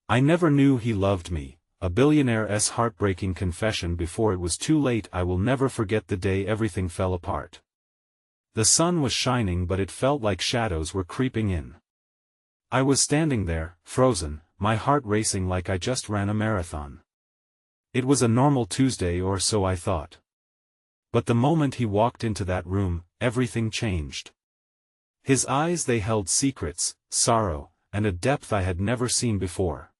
I never knew he loved me, a billionaire's heartbreaking confession before it was too late. I will never forget the day everything fell apart. The sun was shining but it felt like shadows were creeping in. I was standing there, frozen, my heart racing like I just ran a marathon. It was a normal Tuesday or so I thought. But the moment he walked into that room, everything changed. His eyes, they held secrets, sorrow, and a depth I had never seen before.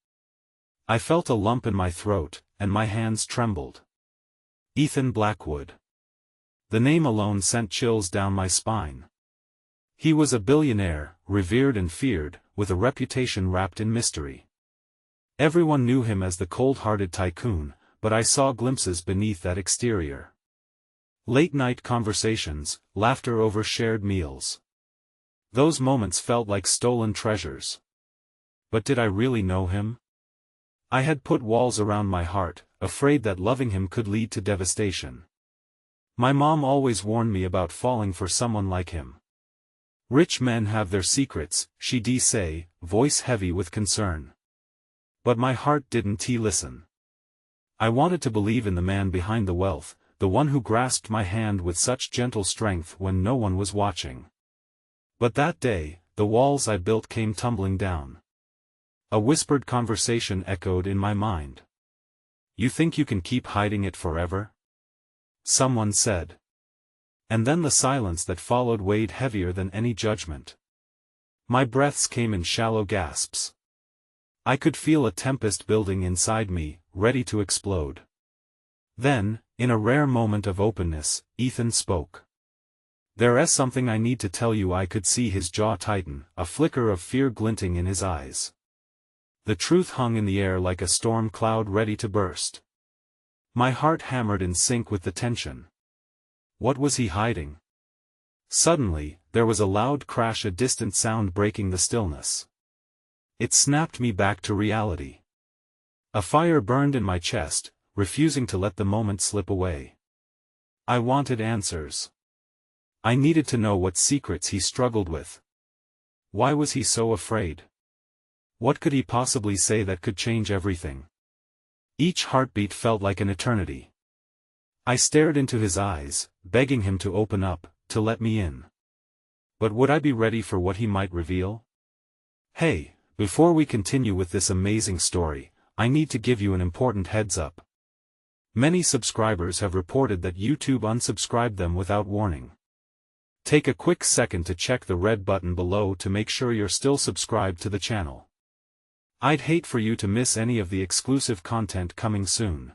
I felt a lump in my throat, and my hands trembled. Ethan Blackwood. The name alone sent chills down my spine. He was a billionaire, revered and feared, with a reputation wrapped in mystery. Everyone knew him as the cold-hearted tycoon, but I saw glimpses beneath that exterior. Late-night conversations, laughter over shared meals. Those moments felt like stolen treasures. But did I really know him? I had put walls around my heart, afraid that loving him could lead to devastation. My mom always warned me about falling for someone like him. Rich men have their secrets, she'd say, voice heavy with concern. But my heart didn't listen. I wanted to believe in the man behind the wealth, the one who grasped my hand with such gentle strength when no one was watching. But that day, the walls I built came tumbling down. A whispered conversation echoed in my mind. "You think you can keep hiding it forever?" someone said. And then the silence that followed weighed heavier than any judgment. My breaths came in shallow gasps. I could feel a tempest building inside me, ready to explode. Then, in a rare moment of openness, Ethan spoke. "There's something I need to tell you." I could see his jaw tighten, a flicker of fear glinting in his eyes. The truth hung in the air like a storm cloud ready to burst. My heart hammered in sync with the tension. What was he hiding? Suddenly, there was a loud crash, a distant sound breaking the stillness. It snapped me back to reality. A fire burned in my chest, refusing to let the moment slip away. I wanted answers. I needed to know what secrets he struggled with. Why was he so afraid? What could he possibly say that could change everything? Each heartbeat felt like an eternity. I stared into his eyes, begging him to open up, to let me in. But would I be ready for what he might reveal? Hey, before we continue with this amazing story, I need to give you an important heads up. Many subscribers have reported that YouTube unsubscribed them without warning. Take a quick second to check the red button below to make sure you're still subscribed to the channel. I'd hate for you to miss any of the exclusive content coming soon.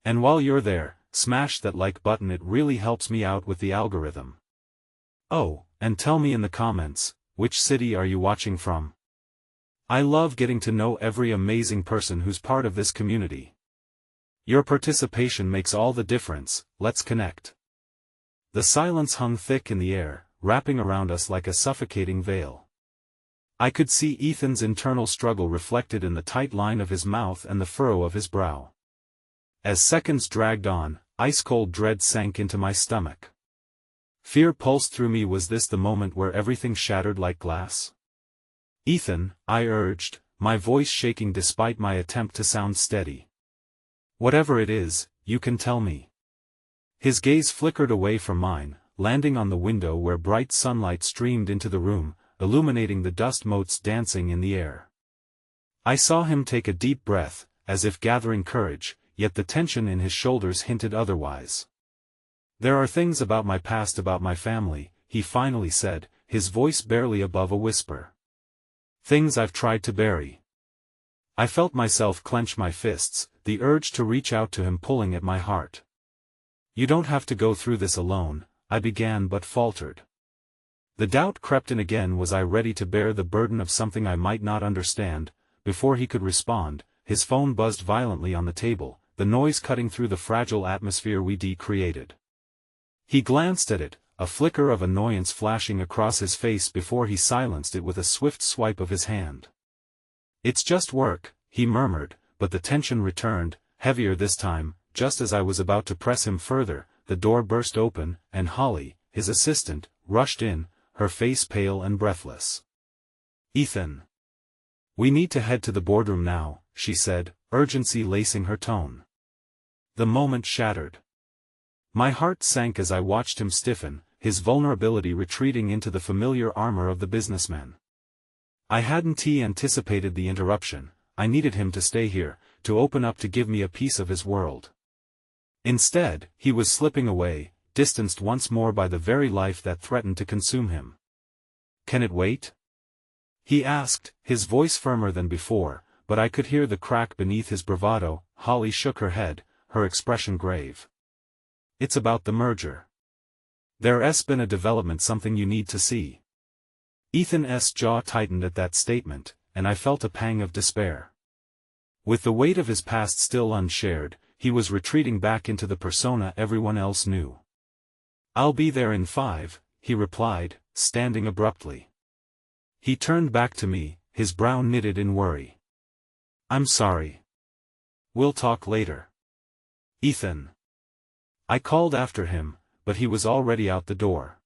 And while you're there, smash that like button, it really helps me out with the algorithm. Oh, and tell me in the comments, which city are you watching from? I love getting to know every amazing person who's part of this community. Your participation makes all the difference. Let's connect. The silence hung thick in the air, wrapping around us like a suffocating veil. I could see Ethan's internal struggle reflected in the tight line of his mouth and the furrow of his brow. As seconds dragged on, ice-cold dread sank into my stomach. Fear pulsed through me. Was this the moment where everything shattered like glass? "Ethan," I urged, my voice shaking despite my attempt to sound steady. "Whatever it is, you can tell me." His gaze flickered away from mine, landing on the window where bright sunlight streamed into the room, illuminating the dust motes dancing in the air. I saw him take a deep breath, as if gathering courage, yet the tension in his shoulders hinted otherwise. "There are things about my past, about my family," he finally said, his voice barely above a whisper. "Things I've tried to bury." I felt myself clench my fists, the urge to reach out to him pulling at my heart. "You don't have to go through this alone," I began but faltered. The doubt crept in again. Was I ready to bear the burden of something I might not understand? Before he could respond, his phone buzzed violently on the table, the noise cutting through the fragile atmosphere we'd created. He glanced at it, a flicker of annoyance flashing across his face before he silenced it with a swift swipe of his hand. "It's just work," he murmured, but the tension returned, heavier this time. Just as I was about to press him further, the door burst open, and Holly, his assistant, rushed in, her face pale and breathless. "Ethan." We need to head to the boardroom now, she said, urgency lacing her tone. The moment shattered. My heart sank as I watched him stiffen, his vulnerability retreating into the familiar armor of the businessman. I hadn't anticipated the interruption. I needed him to stay here, to open up, to give me a piece of his world. Instead, he was slipping away, distanced once more by the very life that threatened to consume him. Can it wait? He asked, his voice firmer than before, but I could hear the crack beneath his bravado. Holly shook her head, her expression grave. It's about the merger. There's been a development, something you need to see. Ethan's jaw tightened at that statement, and I felt a pang of despair. With the weight of his past still unshared, he was retreating back into the persona everyone else knew. I'll be there in 5, he replied, standing abruptly. He turned back to me, his brow knitted in worry. I'm sorry. We'll talk later. Ethan. I called after him, but he was already out the door.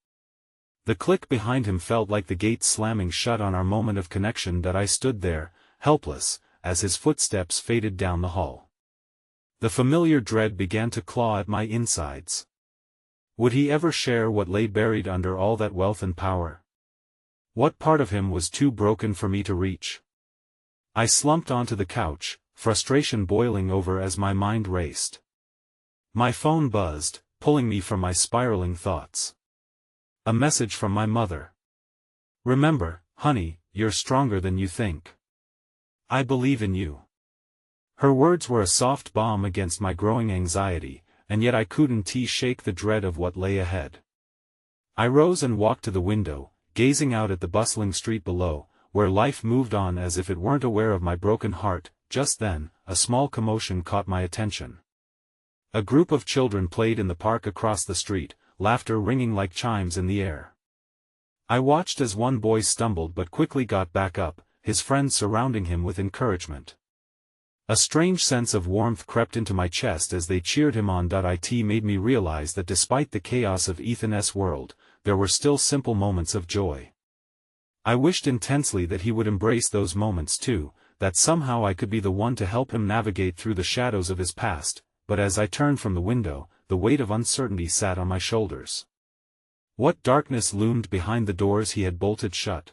The click behind him felt like the gate slamming shut on our moment of connection. That I stood there, helpless, as his footsteps faded down the hall. The familiar dread began to claw at my insides. Would he ever share what lay buried under all that wealth and power? What part of him was too broken for me to reach? I slumped onto the couch, frustration boiling over as my mind raced. My phone buzzed, pulling me from my spiraling thoughts. A message from my mother. Remember, honey, you're stronger than you think. I believe in you. Her words were a soft balm against my growing anxiety, and yet I couldn't shake the dread of what lay ahead. I rose and walked to the window, gazing out at the bustling street below, where life moved on as if it weren't aware of my broken heart. Just then, a small commotion caught my attention. A group of children played in the park across the street, laughter ringing like chimes in the air. I watched as one boy stumbled but quickly got back up, his friends surrounding him with encouragement. A strange sense of warmth crept into my chest as they cheered him on. It made me realize that despite the chaos of Ethan's world, there were still simple moments of joy. I wished intensely that he would embrace those moments too, that somehow I could be the one to help him navigate through the shadows of his past, but as I turned from the window, the weight of uncertainty sat on my shoulders. What darkness loomed behind the doors he had bolted shut?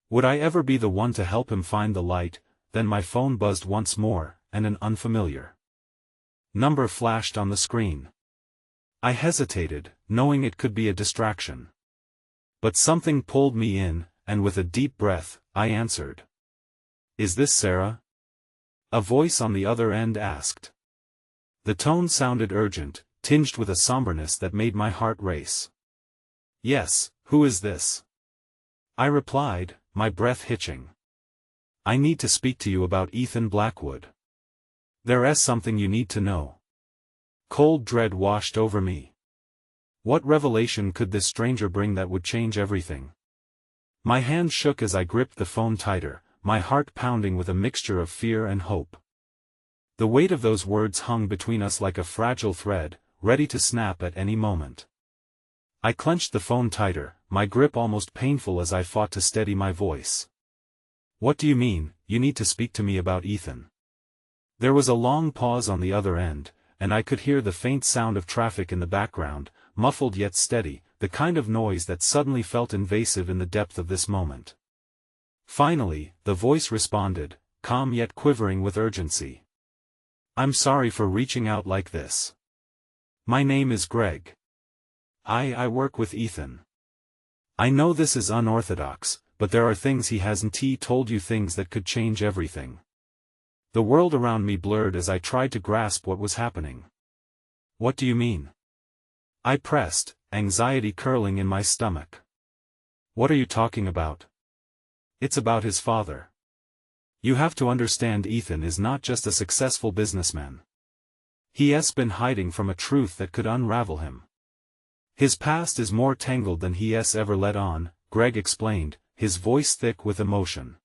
Would I ever be the one to help him find the light? Then my phone buzzed once more, and an unfamiliar number flashed on the screen. I hesitated, knowing it could be a distraction. But something pulled me in, and with a deep breath, I answered. Is this Sarah? A voice on the other end asked. The tone sounded urgent, tinged with a somberness that made my heart race. Yes, who is this? I replied, my breath hitching. I need to speak to you about Ethan Blackwood. There's something you need to know. Cold dread washed over me. What revelation could this stranger bring that would change everything? My hand shook as I gripped the phone tighter, my heart pounding with a mixture of fear and hope. The weight of those words hung between us like a fragile thread, ready to snap at any moment. I clenched the phone tighter, my grip almost painful as I fought to steady my voice. What do you mean, you need to speak to me about Ethan? There was a long pause on the other end, and I could hear the faint sound of traffic in the background, muffled yet steady, the kind of noise that suddenly felt invasive in the depth of this moment. Finally, the voice responded, calm yet quivering with urgency. I'm sorry for reaching out like this. My name is Greg. I work with Ethan. I know this is unorthodox, but there are things he hasn't told you, things that could change everything. The world around me blurred as I tried to grasp what was happening. What do you mean? I pressed, anxiety curling in my stomach. What are you talking about? It's about his father. You have to understand, Ethan is not just a successful businessman. He's been hiding from a truth that could unravel him. His past is more tangled than he's ever let on, Greg explained, his voice thick with emotion.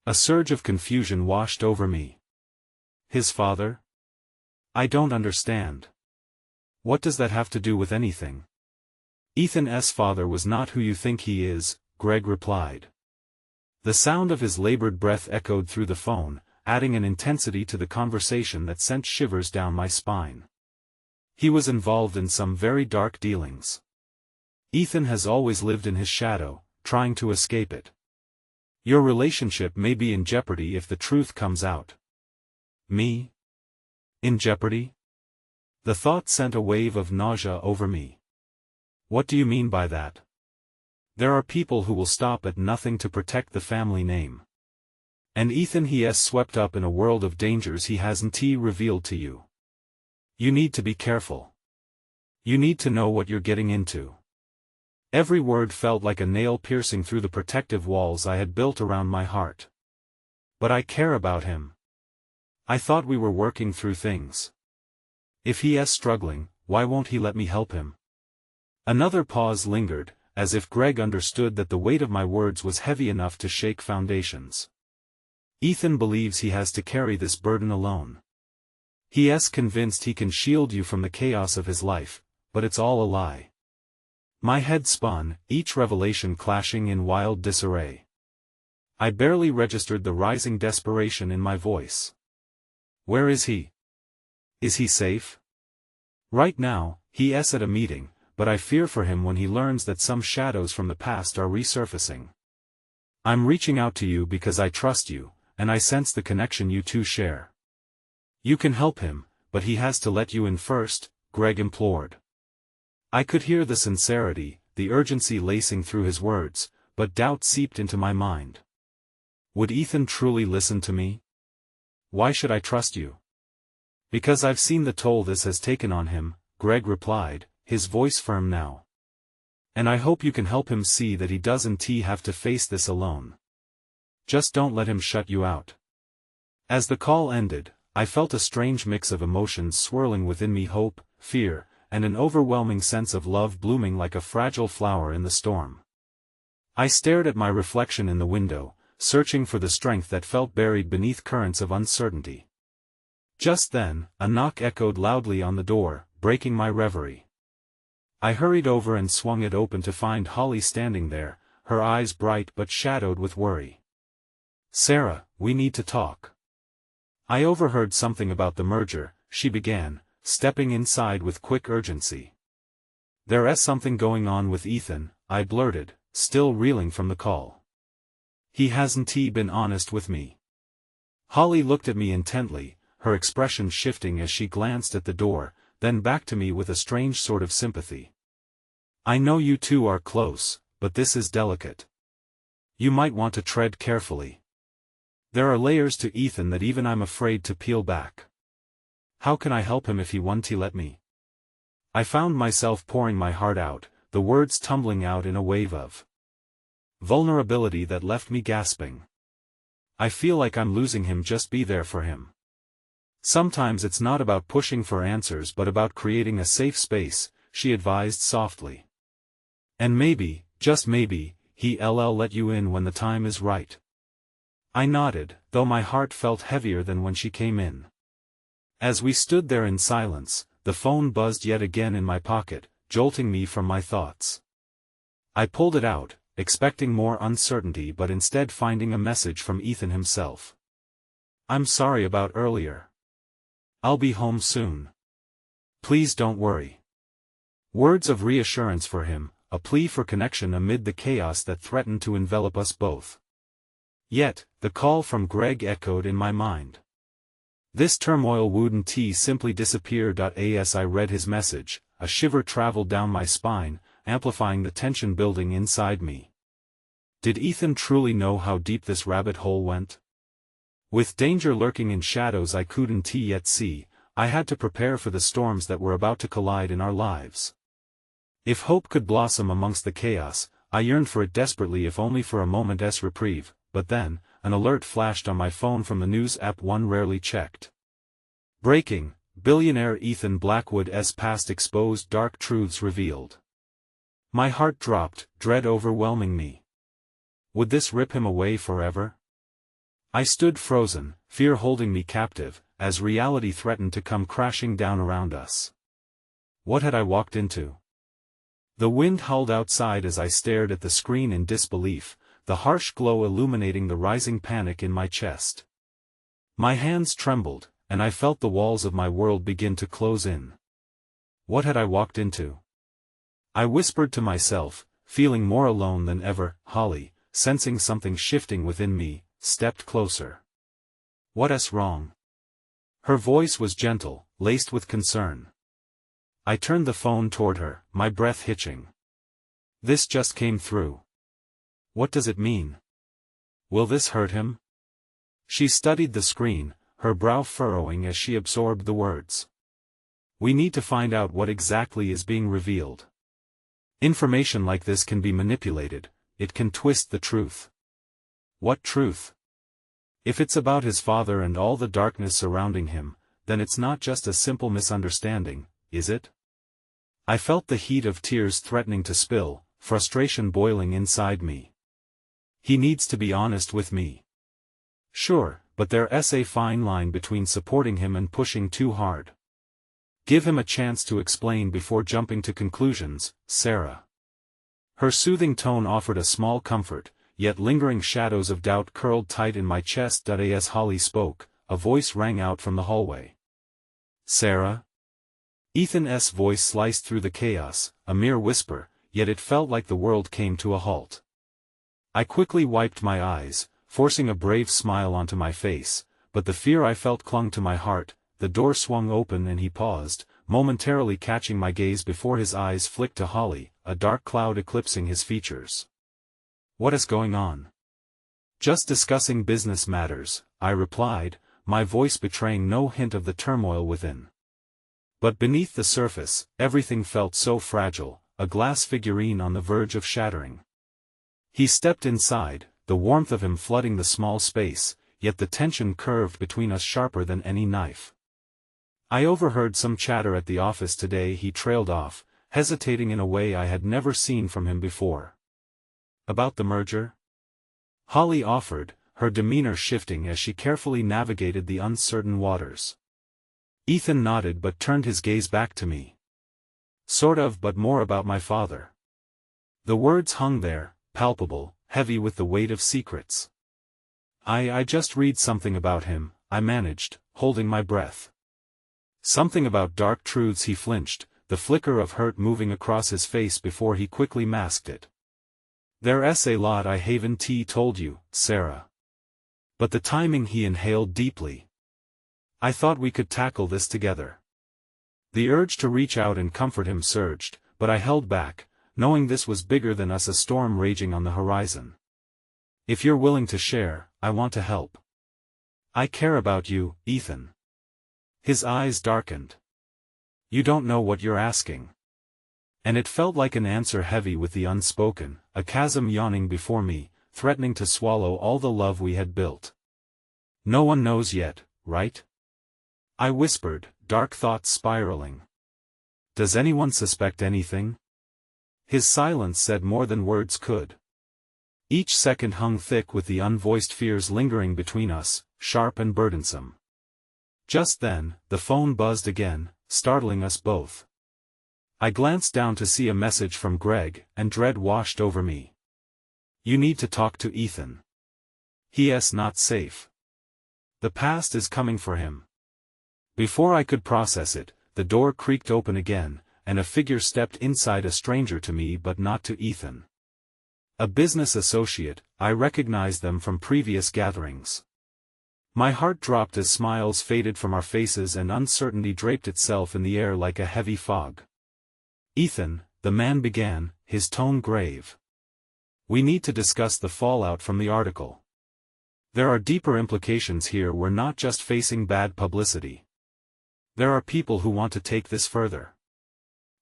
A surge of confusion washed over me. His father? I don't understand. What does that have to do with anything? Ethan's father was not who you think he is, Greg replied. The sound of his labored breath echoed through the phone, adding an intensity to the conversation that sent shivers down my spine. He was involved in some very dark dealings. Ethan has always lived in his shadow, trying to escape it. Your relationship may be in jeopardy if the truth comes out. Me? In jeopardy? The thought sent a wave of nausea over me. What do you mean by that? There are people who will stop at nothing to protect the family name. And Ethan has swept up in a world of dangers he hasn't revealed to you. You need to be careful. You need to know what you're getting into. Every word felt like a nail piercing through the protective walls I had built around my heart. But I care about him. I thought we were working through things. If he is struggling, why won't he let me help him? Another pause lingered, as if Greg understood that the weight of my words was heavy enough to shake foundations. Ethan believes he has to carry this burden alone. He is convinced he can shield you from the chaos of his life, but it's all a lie. My head spun, each revelation clashing in wild disarray. I barely registered the rising desperation in my voice. Where is he? Is he safe? Right now, he is at a meeting, but I fear for him when he learns that some shadows from the past are resurfacing. I'm reaching out to you because I trust you, and I sense the connection you two share. You can help him, but he has to let you in first, Greg implored. I could hear the sincerity, the urgency lacing through his words, but doubt seeped into my mind. Would Ethan truly listen to me? Why should I trust you? Because I've seen the toll this has taken on him, Greg replied, his voice firm now. And I hope you can help him see that he doesn't have to face this alone. Just don't let him shut you out. As the call ended, I felt a strange mix of emotions swirling within me: hope, fear, and an overwhelming sense of love blooming like a fragile flower in the storm. I stared at my reflection in the window, searching for the strength that felt buried beneath currents of uncertainty. Just then, a knock echoed loudly on the door, breaking my reverie. I hurried over and swung it open to find Holly standing there, her eyes bright but shadowed with worry. "Sarah, we need to talk. I overheard something about the merger," she began, stepping inside with quick urgency. "There is something going on with Ethan," I blurted, still reeling from the call. "He hasn't been honest with me." Holly looked at me intently, her expression shifting as she glanced at the door, then back to me with a strange sort of sympathy. "I know you two are close, but this is delicate. You might want to tread carefully. There are layers to Ethan that even I'm afraid to peel back. How can I help him if he won't let me?" I found myself pouring my heart out, the words tumbling out in a wave of vulnerability that left me gasping. "I feel like I'm losing him. Just be there for him. Sometimes it's not about pushing for answers but about creating a safe space," she advised softly. "And maybe, just maybe, he'll let you in when the time is right." I nodded, though my heart felt heavier than when she came in. As we stood there in silence, the phone buzzed yet again in my pocket, jolting me from my thoughts. I pulled it out, expecting more uncertainty, but instead finding a message from Ethan himself. "I'm sorry about earlier. I'll be home soon. Please don't worry." Words of reassurance for him, a plea for connection amid the chaos that threatened to envelop us both. Yet, the call from Greg echoed in my mind. This turmoil wouldn't simply disappear. As I read his message, a shiver traveled down my spine, amplifying the tension building inside me. Did Ethan truly know how deep this rabbit hole went? With danger lurking in shadows I couldn't yet see, I had to prepare for the storms that were about to collide in our lives. If hope could blossom amongst the chaos, I yearned for it desperately, if only for a moment's reprieve. But then, an alert flashed on my phone from the news app one rarely checked. Breaking: billionaire Ethan Blackwood's past exposed, dark truths revealed. My heart dropped, dread overwhelming me. Would this rip him away forever? I stood frozen, fear holding me captive, as reality threatened to come crashing down around us. What had I walked into? The wind howled outside as I stared at the screen in disbelief, the harsh glow illuminating the rising panic in my chest. My hands trembled, and I felt the walls of my world begin to close in. What had I walked into? I whispered to myself, feeling more alone than ever. Holly, sensing something shifting within me, stepped closer. "What's wrong?" Her voice was gentle, laced with concern. I turned the phone toward her, my breath hitching. "This just came through." "What does it mean? Will this hurt him?" She studied the screen, her brow furrowing as she absorbed the words. "We need to find out what exactly is being revealed. Information like this can be manipulated, it can twist the truth." "What truth?" "If it's about his father and all the darkness surrounding him, then it's not just a simple misunderstanding, is it?" I felt the heat of tears threatening to spill, frustration boiling inside me. "He needs to be honest with me." "Sure, but there's a fine line between supporting him and pushing too hard. Give him a chance to explain before jumping to conclusions, Sarah." Her soothing tone offered a small comfort, yet lingering shadows of doubt curled tight in my chest. As Holly spoke, a voice rang out from the hallway. "Sarah?" Ethan's voice sliced through the chaos, a mere whisper, yet it felt like the world came to a halt. I quickly wiped my eyes, forcing a brave smile onto my face, but the fear I felt clung to my heart. The door swung open and he paused, momentarily catching my gaze before his eyes flicked to Holly, a dark cloud eclipsing his features. "What is going on?" "Just discussing business matters," I replied, my voice betraying no hint of the turmoil within. But beneath the surface, everything felt so fragile, a glass figurine on the verge of shattering. He stepped inside, the warmth of him flooding the small space, yet the tension curved between us sharper than any knife. "I overheard some chatter at the office today," he trailed off, hesitating in a way I had never seen from him before. "About the merger?" Holly offered, her demeanor shifting as she carefully navigated the uncertain waters. Ethan nodded but turned his gaze back to me. "Sort of, but more about my father." The words hung there, palpable, heavy with the weight of secrets. I just read something about him," I managed, holding my breath. "Something about dark truths." He flinched, the flicker of hurt moving across his face before he quickly masked it. "There's a lot I haven't told you, Sarah." But the timing. He inhaled deeply. "I thought we could tackle this together." The urge to reach out and comfort him surged, but I held back, knowing this was bigger than us, a storm raging on the horizon. "If you're willing to share, I want to help. I care about you, Ethan." His eyes darkened. "You don't know what you're asking." And it felt like an answer heavy with the unspoken, a chasm yawning before me, threatening to swallow all the love we had built. "No one knows yet, right?" I whispered, dark thoughts spiraling. "Does anyone suspect anything?" His silence said more than words could. Each second hung thick with the unvoiced fears lingering between us, sharp and burdensome. Just then, the phone buzzed again, startling us both. I glanced down to see a message from Greg, and dread washed over me. "You need to talk to Ethan. He's not safe. The past is coming for him." Before I could process it, the door creaked open again, and a figure stepped inside, a stranger to me but not to Ethan. A business associate. I recognized them from previous gatherings. My heart dropped as smiles faded from our faces and uncertainty draped itself in the air like a heavy fog. "Ethan," the man began, his tone grave. "We need to discuss the fallout from the article. There are deeper implications here. We're not just facing bad publicity. There are people who want to take this further."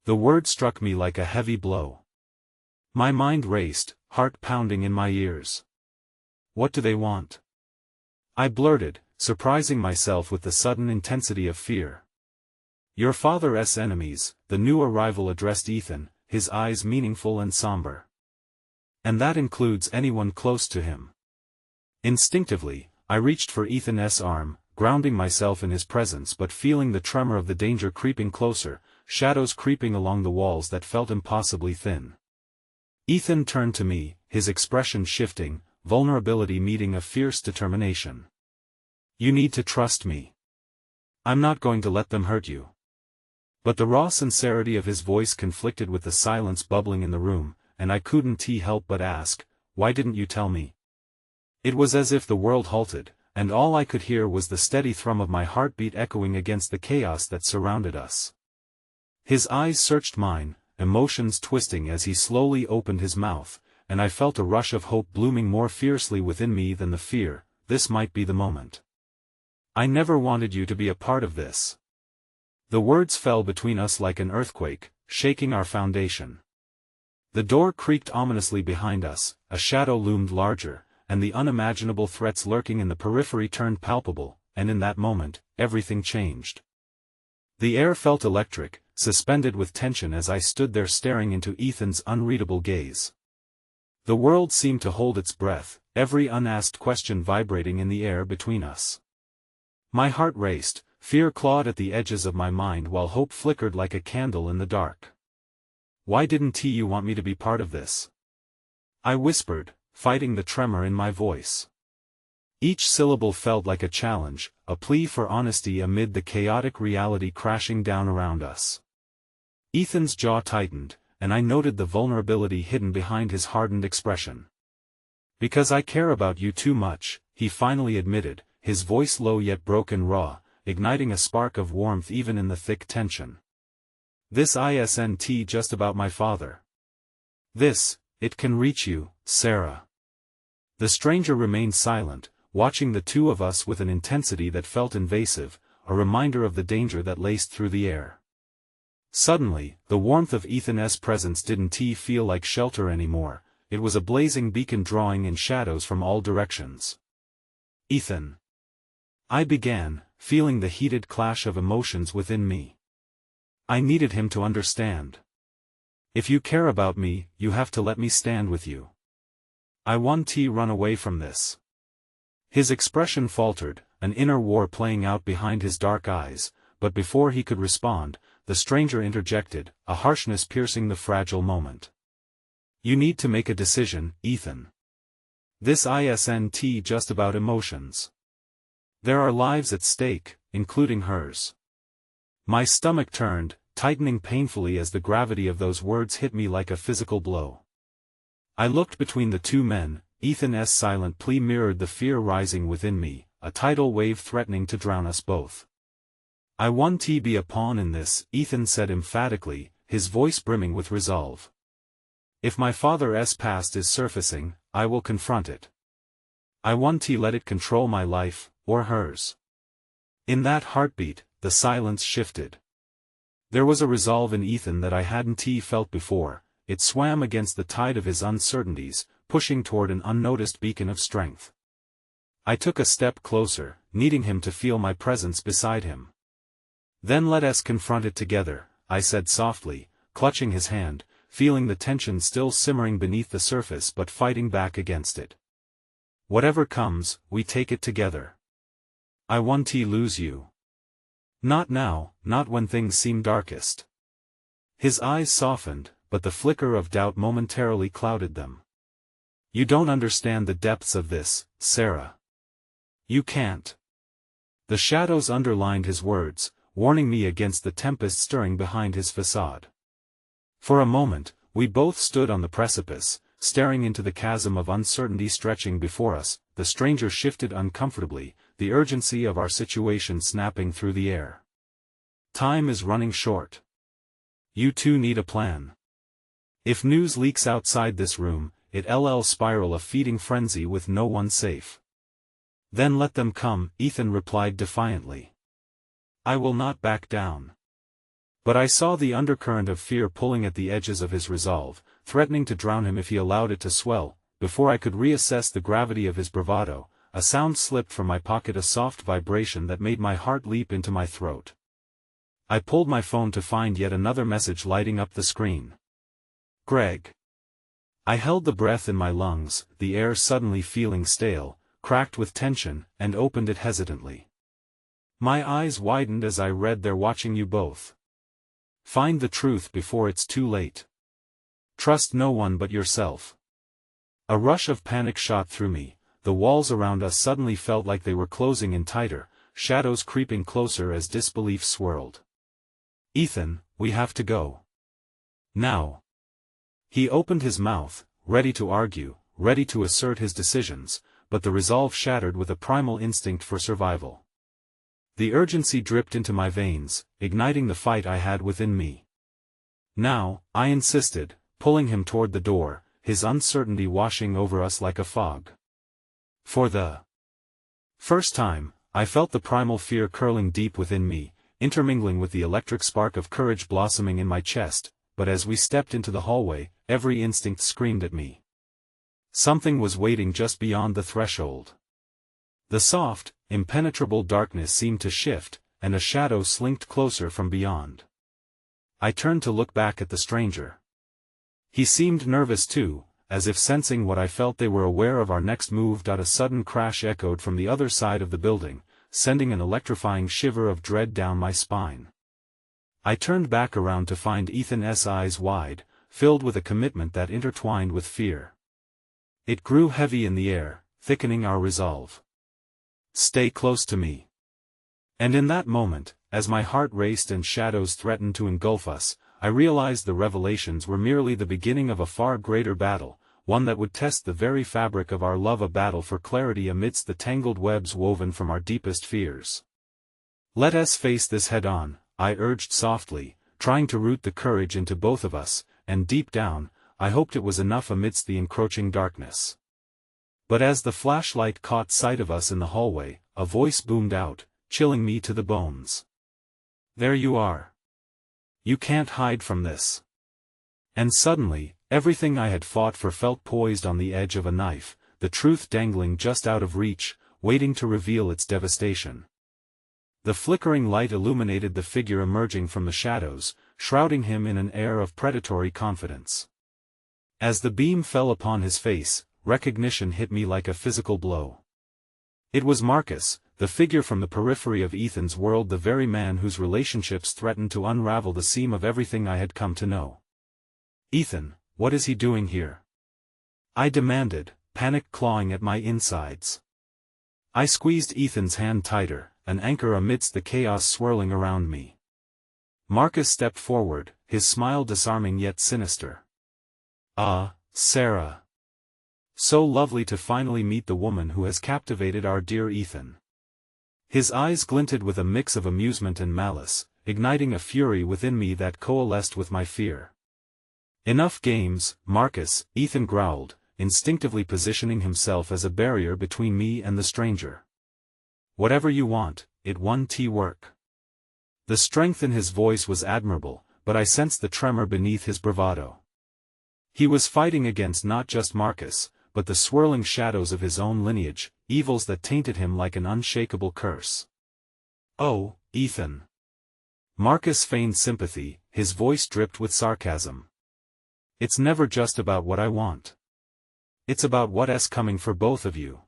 The word struck me like a heavy blow. My mind raced, heart pounding in my ears. "What do they want?" I blurted, surprising myself with the sudden intensity of fear. "Your father's enemies," the new arrival addressed Ethan, his eyes meaningful and somber. "And that includes anyone close to him." Instinctively, I reached for Ethan's arm, grounding myself in his presence but feeling the tremor of the danger creeping closer, shadows creeping along the walls that felt impossibly thin. Ethan turned to me, his expression shifting, vulnerability meeting a fierce determination. You need to trust me. I'm not going to let them hurt you. But the raw sincerity of his voice conflicted with the silence bubbling in the room, and I couldn't help but ask, why didn't you tell me? It was as if the world halted, and all I could hear was the steady thrum of my heartbeat echoing against the chaos that surrounded us. His eyes searched mine, emotions twisting as he slowly opened his mouth, and I felt a rush of hope blooming more fiercely within me than the fear. This might be the moment. I never wanted you to be a part of this. The words fell between us like an earthquake, shaking our foundation. The door creaked ominously behind us, a shadow loomed larger, and the unimaginable threats lurking in the periphery turned palpable, and in that moment, everything changed. The air felt electric, suspended with tension as I stood there staring into Ethan's unreadable gaze. The world seemed to hold its breath, every unasked question vibrating in the air between us. My heart raced, fear clawed at the edges of my mind while hope flickered like a candle in the dark. Why didn't you want me to be part of this? I whispered, fighting the tremor in my voice. Each syllable felt like a challenge, a plea for honesty amid the chaotic reality crashing down around us. Ethan's jaw tightened, and I noted the vulnerability hidden behind his hardened expression. Because I care about you too much, he finally admitted, his voice low yet broken raw, igniting a spark of warmth even in the thick tension. This isn't just about my father. It can reach you, Sarah. The stranger remained silent, watching the two of us with an intensity that felt invasive, a reminder of the danger that laced through the air. Suddenly, the warmth of Ethan's presence didn't feel like shelter anymore, it was a blazing beacon drawing in shadows from all directions. Ethan. I began, feeling the heated clash of emotions within me. I needed him to understand. If you care about me, you have to let me stand with you. I won't run away from this. His expression faltered, an inner war playing out behind his dark eyes, but before he could respond, the stranger interjected, a harshness piercing the fragile moment. You need to make a decision, Ethan. This isn't just about emotions. There are lives at stake, including hers. My stomach turned, tightening painfully as the gravity of those words hit me like a physical blow. I looked between the two men, Ethan's silent plea mirrored the fear rising within me, a tidal wave threatening to drown us both. I won't be a pawn in this, Ethan said emphatically, his voice brimming with resolve. If my father's past is surfacing, I will confront it. I won't let it control my life, or hers. In that heartbeat, the silence shifted. There was a resolve in Ethan that I hadn't felt before, it swam against the tide of his uncertainties, pushing toward an unnoticed beacon of strength. I took a step closer, needing him to feel my presence beside him. Then let us confront it together, I said softly, clutching his hand, feeling the tension still simmering beneath the surface but fighting back against it. Whatever comes, we take it together. I won't lose you. Not now, not when things seem darkest. His eyes softened, but the flicker of doubt momentarily clouded them. You don't understand the depths of this, Sarah. You can't. The shadows underlined his words, warning me against the tempest stirring behind his facade. For a moment, we both stood on the precipice, staring into the chasm of uncertainty stretching before us. The stranger shifted uncomfortably, the urgency of our situation snapping through the air. Time is running short. You two need a plan. If news leaks outside this room, it'll spiral a feeding frenzy with no one safe. Then let them come, Ethan replied defiantly. I will not back down. But I saw the undercurrent of fear pulling at the edges of his resolve, threatening to drown him if he allowed it to swell. Before I could reassess the gravity of his bravado, a sound slipped from my pocket, a soft vibration that made my heart leap into my throat. I pulled my phone to find yet another message lighting up the screen. Greg. I held the breath in my lungs, the air suddenly feeling stale, cracked with tension, and opened it hesitantly. My eyes widened as I read, "They're watching you both. Find the truth before it's too late." Trust no one but yourself. A rush of panic shot through me. The walls around us suddenly felt like they were closing in tighter, shadows creeping closer as disbelief swirled. Ethan, we have to go. Now. He opened his mouth, ready to argue, ready to assert his decisions, but the resolve shattered with a primal instinct for survival. The urgency dripped into my veins, igniting the fight I had within me. Now, I insisted, pulling him toward the door, his uncertainty washing over us like a fog. For the first time, I felt the primal fear curling deep within me, intermingling with the electric spark of courage blossoming in my chest, but as we stepped into the hallway, every instinct screamed at me. Something was waiting just beyond the threshold. The soft, impenetrable darkness seemed to shift, and a shadow slinked closer from beyond. I turned to look back at the stranger. He seemed nervous too, as if sensing what I felt. They were aware of our next move. A sudden crash echoed from the other side of the building, sending an electrifying shiver of dread down my spine. I turned back around to find Ethan's eyes wide, filled with a commitment that intertwined with fear. It grew heavy in the air, thickening our resolve. Stay close to me. And in that moment, as my heart raced and shadows threatened to engulf us, I realized the revelations were merely the beginning of a far greater battle, one that would test the very fabric of our love, a battle for clarity amidst the tangled webs woven from our deepest fears. Let us face this head-on, I urged softly, trying to root the courage into both of us, and deep down, I hoped it was enough amidst the encroaching darkness. But as the flashlight caught sight of us in the hallway, a voice boomed out, chilling me to the bones. There you are. You can't hide from this. And suddenly, everything I had fought for felt poised on the edge of a knife, the truth dangling just out of reach, waiting to reveal its devastation. The flickering light illuminated the figure emerging from the shadows, shrouding him in an air of predatory confidence. As the beam fell upon his face, recognition hit me like a physical blow. It was Marcus, the figure from the periphery of Ethan's world, the very man whose relationships threatened to unravel the seam of everything I had come to know. Ethan, what is he doing here? I demanded, panic clawing at my insides. I squeezed Ethan's hand tighter, an anchor amidst the chaos swirling around me. Marcus stepped forward, his smile disarming yet sinister. Ah, Sarah. So lovely to finally meet the woman who has captivated our dear Ethan. His eyes glinted with a mix of amusement and malice, igniting a fury within me that coalesced with my fear. Enough games, Marcus, Ethan growled, instinctively positioning himself as a barrier between me and the stranger. Whatever you want, it won't work. The strength in his voice was admirable, but I sensed the tremor beneath his bravado. He was fighting against not just Marcus, but the swirling shadows of his own lineage, evils that tainted him like an unshakable curse. Oh, Ethan. Marcus feigned sympathy, his voice dripped with sarcasm. It's never just about what I want. It's about what's coming for both of you.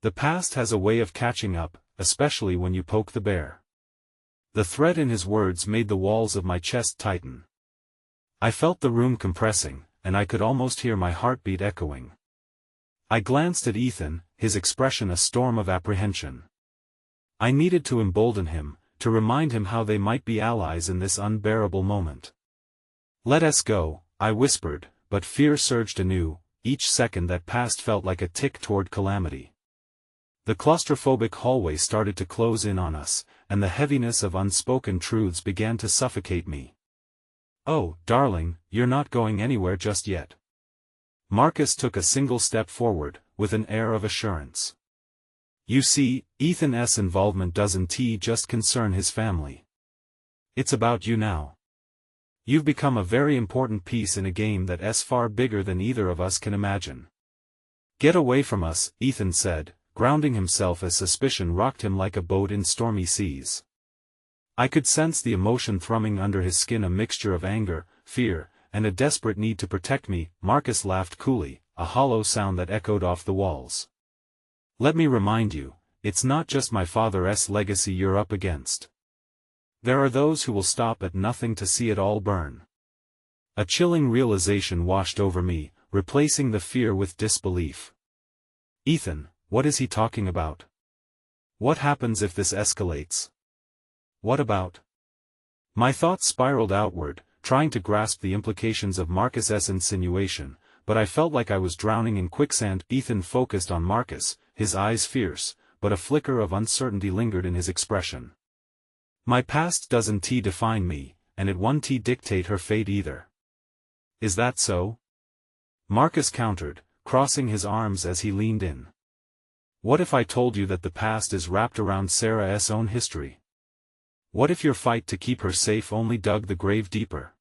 The past has a way of catching up, especially when you poke the bear. The threat in his words made the walls of my chest tighten. I felt the room compressing, and I could almost hear my heartbeat echoing. I glanced at Ethan, his expression a storm of apprehension. I needed to embolden him, to remind him how they might be allies in this unbearable moment. Let us go, I whispered, but fear surged anew, each second that passed felt like a tick toward calamity. The claustrophobic hallway started to close in on us, and the heaviness of unspoken truths began to suffocate me. Oh, darling, you're not going anywhere just yet. Marcus took a single step forward, with an air of assurance. You see, Ethan's involvement doesn't just concern his family. It's about you now. You've become a very important piece in a game that's far bigger than either of us can imagine. Get away from us, Ethan said, grounding himself as suspicion rocked him like a boat in stormy seas. I could sense the emotion thrumming under his skin, a mixture of anger, fear, and a desperate need to protect me. Marcus laughed coolly, a hollow sound that echoed off the walls. Let me remind you, it's not just my father's legacy you're up against. There are those who will stop at nothing to see it all burn. A chilling realization washed over me, replacing the fear with disbelief. Ethan, what is he talking about? What happens if this escalates? What about? My thoughts spiraled outward, trying to grasp the implications of Marcus's insinuation, but I felt like I was drowning in quicksand. Ethan focused on Marcus, his eyes fierce, but a flicker of uncertainty lingered in his expression. My past doesn't define me, and it won't dictate her fate either. Is that so? Marcus countered, crossing his arms as he leaned in. What if I told you that the past is wrapped around Sarah's own history? What if your fight to keep her safe only dug the grave deeper?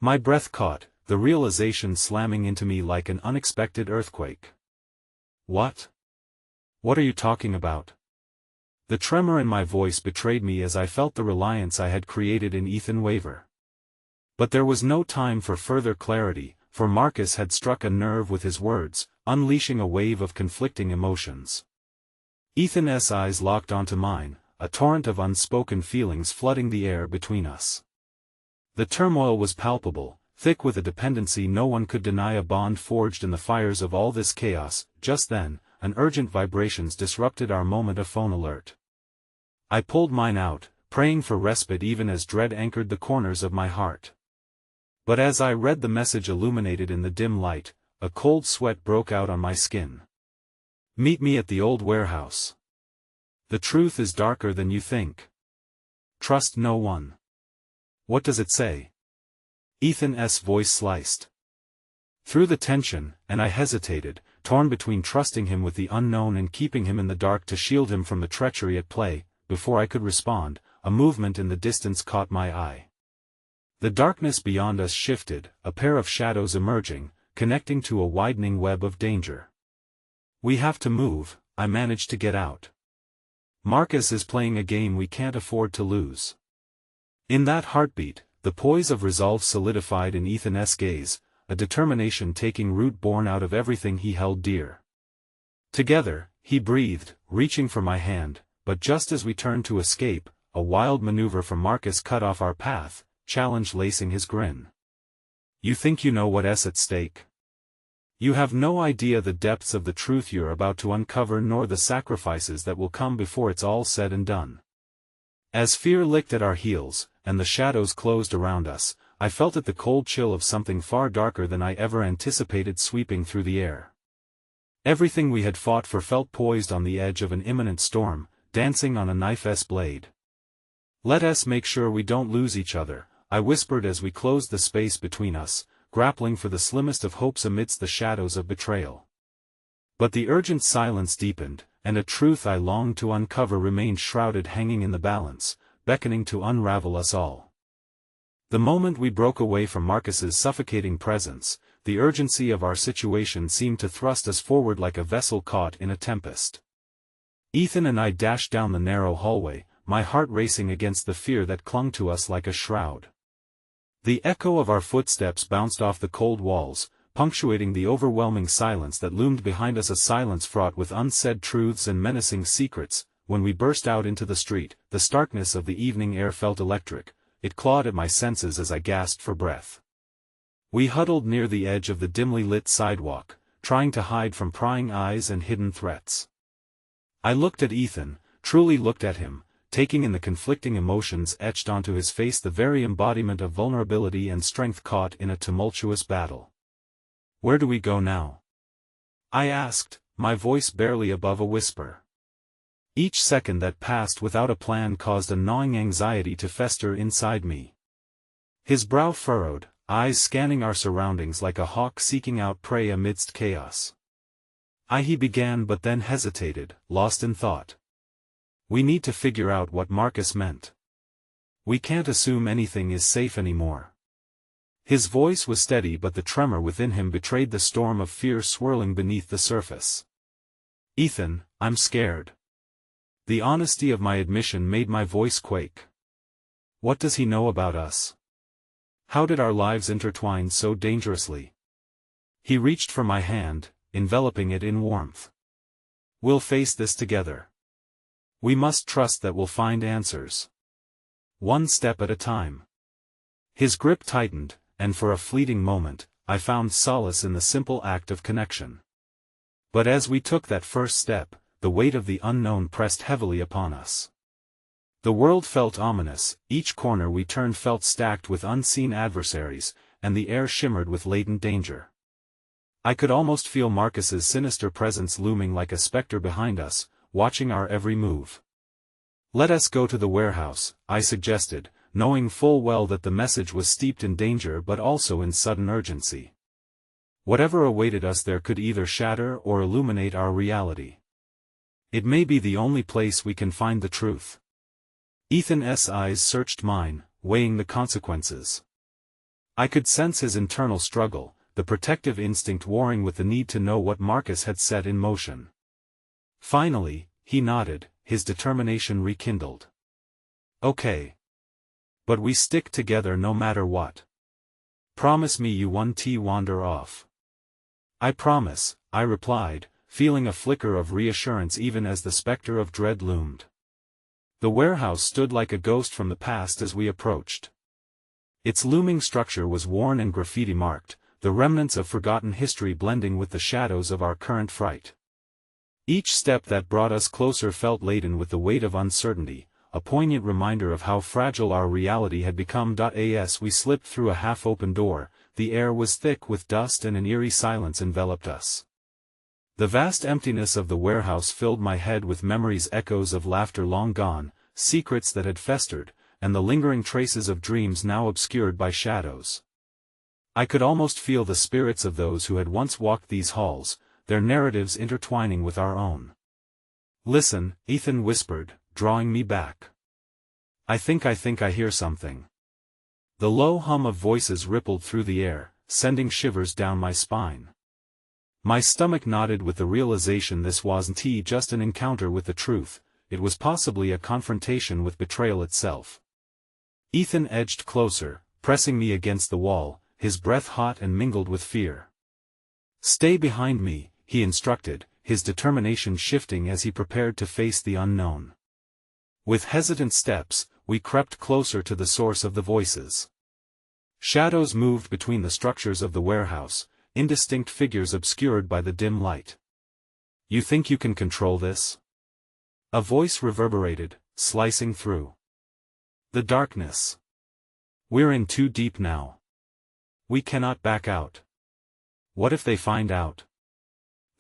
My breath caught, the realization slamming into me like an unexpected earthquake. What? What are you talking about? The tremor in my voice betrayed me as I felt the reliance I had created in Ethan waver. But there was no time for further clarity, for Marcus had struck a nerve with his words, unleashing a wave of conflicting emotions. Ethan's eyes locked onto mine, a torrent of unspoken feelings flooding the air between us. The turmoil was palpable, thick with a dependency no one could deny, a bond forged in the fires of all this chaos. Just then, an urgent vibrations disrupted our moment of phone alert. I pulled mine out, praying for respite even as dread anchored the corners of my heart. But as I read the message illuminated in the dim light, a cold sweat broke out on my skin. Meet me at the old warehouse. The truth is darker than you think. Trust no one. What does it say? Ethan's voice sliced through the tension, and I hesitated, torn between trusting him with the unknown and keeping him in the dark to shield him from the treachery at play. Before I could respond, a movement in the distance caught my eye. The darkness beyond us shifted, a pair of shadows emerging, connecting to a widening web of danger. We have to move, I managed to get out. Marcus is playing a game we can't afford to lose. In that heartbeat, the poise of resolve solidified in Ethan's gaze, a determination taking root born out of everything he held dear. Together, he breathed, reaching for my hand, but just as we turned to escape, a wild maneuver from Marcus cut off our path, challenge lacing his grin. You think you know what's at stake? You have no idea the depths of the truth you're about to uncover, nor the sacrifices that will come before it's all said and done. As fear licked at our heels, and the shadows closed around us, I felt the cold chill of something far darker than I ever anticipated sweeping through the air. Everything we had fought for felt poised on the edge of an imminent storm, dancing on a knife's blade. Let us make sure we don't lose each other, I whispered as we closed the space between us, grappling for the slimmest of hopes amidst the shadows of betrayal. But the urgent silence deepened, and a truth I longed to uncover remained shrouded, hanging in the balance, beckoning to unravel us all. The moment we broke away from Marcus's suffocating presence, the urgency of our situation seemed to thrust us forward like a vessel caught in a tempest. Ethan and I dashed down the narrow hallway, my heart racing against the fear that clung to us like a shroud. The echo of our footsteps bounced off the cold walls, punctuating the overwhelming silence that loomed behind us, a silence fraught with unsaid truths and menacing secrets. When we burst out into the street, the starkness of the evening air felt electric, it clawed at my senses as I gasped for breath. We huddled near the edge of the dimly lit sidewalk, trying to hide from prying eyes and hidden threats. I looked at Ethan, truly looked at him, taking in the conflicting emotions etched onto his face, the very embodiment of vulnerability and strength caught in a tumultuous battle. Where do we go now? I asked, my voice barely above a whisper. Each second that passed without a plan caused a gnawing anxiety to fester inside me. His brow furrowed, eyes scanning our surroundings like a hawk seeking out prey amidst chaos. He began, but then hesitated, lost in thought. We need to figure out what Marcus meant. We can't assume anything is safe anymore. His voice was steady, but the tremor within him betrayed the storm of fear swirling beneath the surface. Ethan, I'm scared. The honesty of my admission made my voice quake. What does he know about us? How did our lives intertwine so dangerously? He reached for my hand, enveloping it in warmth. We'll face this together. We must trust that we'll find answers. One step at a time. His grip tightened, and for a fleeting moment, I found solace in the simple act of connection. But as we took that first step, the weight of the unknown pressed heavily upon us. The world felt ominous, each corner we turned felt stacked with unseen adversaries, and the air shimmered with latent danger. I could almost feel Marcus's sinister presence looming like a specter behind us, watching our every move. "Let us go to the warehouse," I suggested, knowing full well that the message was steeped in danger but also in sudden urgency. Whatever awaited us there could either shatter or illuminate our reality. It may be the only place we can find the truth. Ethan's eyes searched mine, weighing the consequences. I could sense his internal struggle, the protective instinct warring with the need to know what Marcus had set in motion. Finally, he nodded, his determination rekindled. "Okay. But we stick together no matter what. Promise me you won't wander off." "I promise," I replied, feeling a flicker of reassurance even as the specter of dread loomed. The warehouse stood like a ghost from the past as we approached. Its looming structure was worn and graffiti-marked, the remnants of forgotten history blending with the shadows of our current fright. Each step that brought us closer felt laden with the weight of uncertainty, a poignant reminder of how fragile our reality had become. As we slipped through a half-open door, the air was thick with dust and an eerie silence enveloped us. The vast emptiness of the warehouse filled my head with memories, echoes of laughter long gone, secrets that had festered, and the lingering traces of dreams now obscured by shadows. I could almost feel the spirits of those who had once walked these halls, their narratives intertwining with our own. "Listen," Ethan whispered, drawing me back. I think I hear something." The low hum of voices rippled through the air, sending shivers down my spine. My stomach nodded with the realization this wasn't just an encounter with the truth, it was possibly a confrontation with betrayal itself. Ethan edged closer, pressing me against the wall, his breath hot and mingled with fear. "Stay behind me," he instructed, his determination shifting as he prepared to face the unknown. With hesitant steps, we crept closer to the source of the voices. Shadows moved between the structures of the warehouse, indistinct figures obscured by the dim light. "You think you can control this?" A voice reverberated, slicing through the darkness. "We're in too deep now. We cannot back out. What if they find out?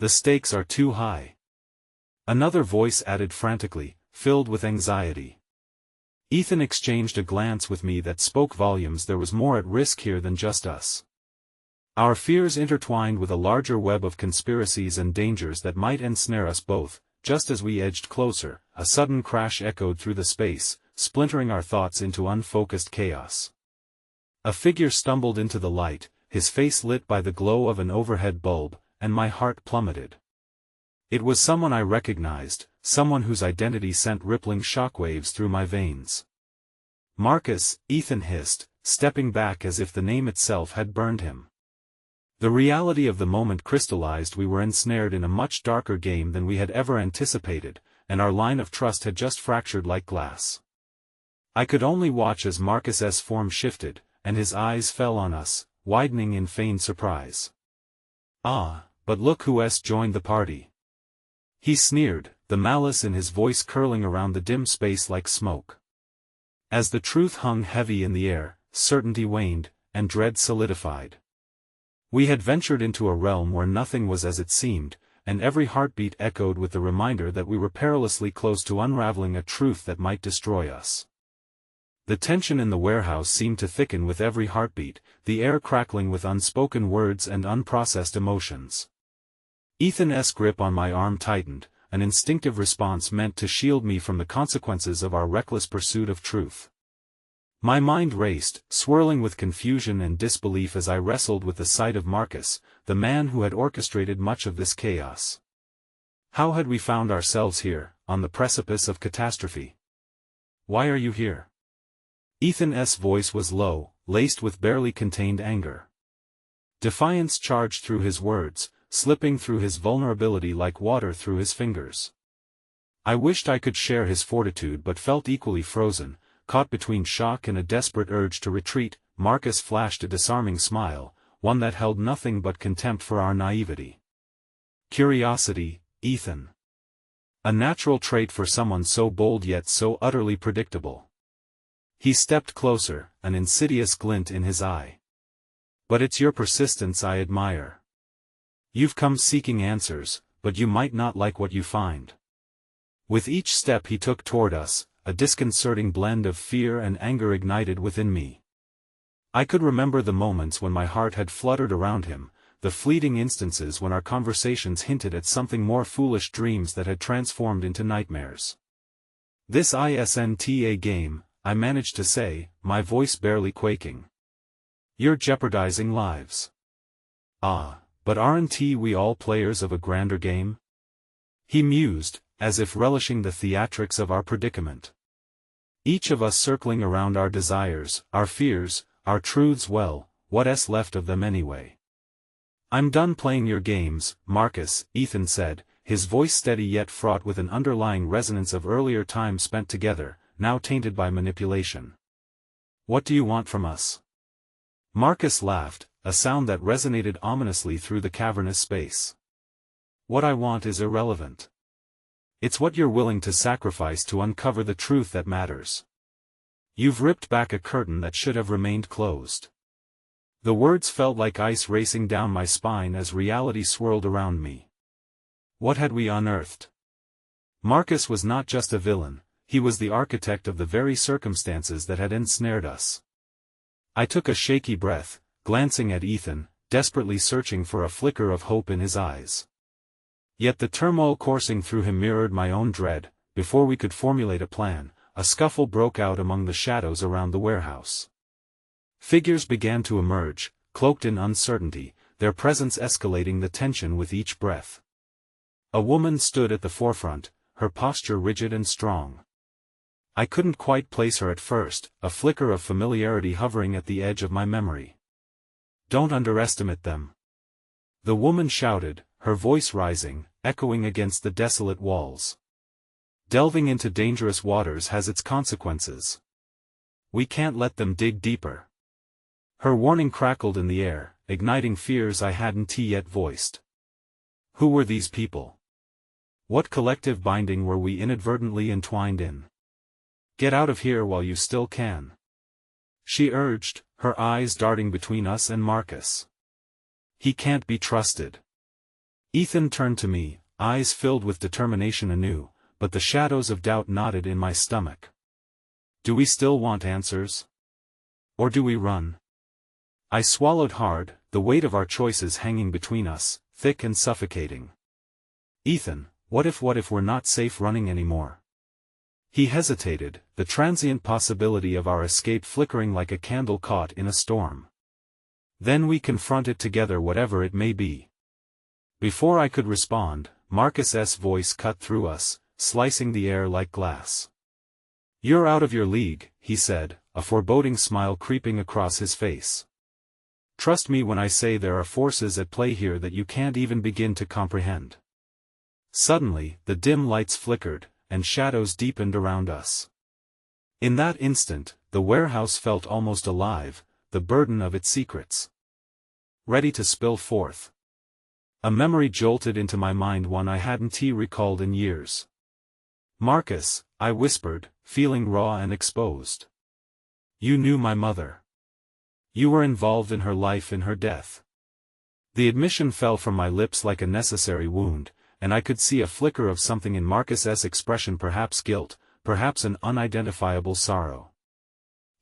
The stakes are too high." Another voice added frantically, filled with anxiety. Ethan exchanged a glance with me that spoke volumes. There was more at risk here than just us. Our fears intertwined with a larger web of conspiracies and dangers that might ensnare us both. Just as we edged closer, a sudden crash echoed through the space, splintering our thoughts into unfocused chaos. A figure stumbled into the light, his face lit by the glow of an overhead bulb, and my heart plummeted. It was someone I recognized, someone whose identity sent rippling shockwaves through my veins. "Marcus," Ethan hissed, stepping back as if the name itself had burned him. The reality of the moment crystallized. We were ensnared in a much darker game than we had ever anticipated, and our line of trust had just fractured like glass. I could only watch as Marcus's form shifted, and his eyes fell on us, widening in feigned surprise. "Ah, but look who's joined the party." He sneered, the malice in his voice curling around the dim space like smoke. As the truth hung heavy in the air, certainty waned, and dread solidified. We had ventured into a realm where nothing was as it seemed, and every heartbeat echoed with the reminder that we were perilously close to unraveling a truth that might destroy us. The tension in the warehouse seemed to thicken with every heartbeat, the air crackling with unspoken words and unprocessed emotions. Ethan's grip on my arm tightened, an instinctive response meant to shield me from the consequences of our reckless pursuit of truth. My mind raced, swirling with confusion and disbelief as I wrestled with the sight of Marcus, the man who had orchestrated much of this chaos. How had we found ourselves here, on the precipice of catastrophe? "Why are you here?" Ethan's voice was low, laced with barely contained anger. Defiance charged through his words, slipping through his vulnerability like water through his fingers. I wished I could share his fortitude but felt equally frozen, caught between shock and a desperate urge to retreat. Marcus flashed a disarming smile, one that held nothing but contempt for our naivety. Curiosity, Ethan. A natural trait for someone so bold yet so utterly predictable. He stepped closer, an insidious glint in his eye. But it's your persistence I admire. You've come seeking answers, but you might not like what you find. With each step he took toward us, a disconcerting blend of fear and anger ignited within me. I could remember the moments when my heart had fluttered around him, the fleeting instances when our conversations hinted at something more foolish, dreams that had transformed into nightmares. "This isn't a game," I managed to say, my voice barely quaking. "You're jeopardizing lives." "Ah, but aren't we all players of a grander game?" he mused, as if relishing the theatrics of our predicament. "Each of us circling around our desires, our fears, our truths. Well, what's left of them anyway?" "I'm done playing your games, Marcus," Ethan said, his voice steady yet fraught with an underlying resonance of earlier time spent together, now tainted by manipulation. "What do you want from us?" Marcus laughed, a sound that resonated ominously through the cavernous space. "What I want is irrelevant. It's what you're willing to sacrifice to uncover the truth that matters. You've ripped back a curtain that should have remained closed." The words felt like ice racing down my spine as reality swirled around me. What had we unearthed? Marcus was not just a villain, he was the architect of the very circumstances that had ensnared us. I took a shaky breath, glancing at Ethan, desperately searching for a flicker of hope in his eyes. Yet the turmoil coursing through him mirrored my own dread. Before we could formulate a plan, a scuffle broke out among the shadows around the warehouse. Figures began to emerge, cloaked in uncertainty, their presence escalating the tension with each breath. A woman stood at the forefront, her posture rigid and strong. I couldn't quite place her at first, a flicker of familiarity hovering at the edge of my memory. "Don't underestimate them," the woman shouted, her voice rising, echoing against the desolate walls. "Delving into dangerous waters has its consequences. We can't let them dig deeper." Her warning crackled in the air, igniting fears I hadn't yet voiced. Who were these people? What collective binding were we inadvertently entwined in? "Get out of here while you still can," she urged, her eyes darting between us and Marcus. "He can't be trusted." Ethan turned to me, eyes filled with determination anew, but the shadows of doubt knotted in my stomach. "Do we still want answers? Or do we run?" I swallowed hard, the weight of our choices hanging between us, thick and suffocating. "Ethan, what if we're not safe running anymore?" He hesitated, the transient possibility of our escape flickering like a candle caught in a storm. "Then we confront it together, whatever it may be." Before I could respond, Marcus's voice cut through us, slicing the air like glass. "You're out of your league," he said, a foreboding smile creeping across his face. "Trust me when I say there are forces at play here that you can't even begin to comprehend." Suddenly, the dim lights flickered, and shadows deepened around us. In that instant, the warehouse felt almost alive, the burden of its secrets ready to spill forth. A memory jolted into my mind, one I hadn't recalled in years. "Marcus," I whispered, feeling raw and exposed. "You knew my mother. You were involved in her life, in her death." The admission fell from my lips like a necessary wound, and I could see a flicker of something in Marcus's expression, perhaps guilt, perhaps an unidentifiable sorrow.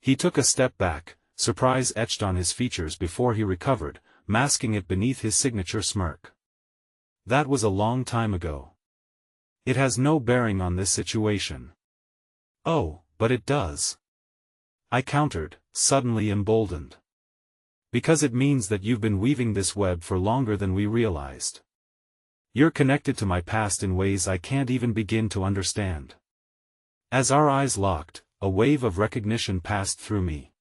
He took a step back, surprise etched on his features before he recovered, masking it beneath his signature smirk. "That was a long time ago. It has no bearing on this situation." "Oh, but it does," I countered, suddenly emboldened. "Because it means that you've been weaving this web for longer than we realized. You're connected to my past in ways I can't even begin to understand." As our eyes locked, a wave of recognition passed through me.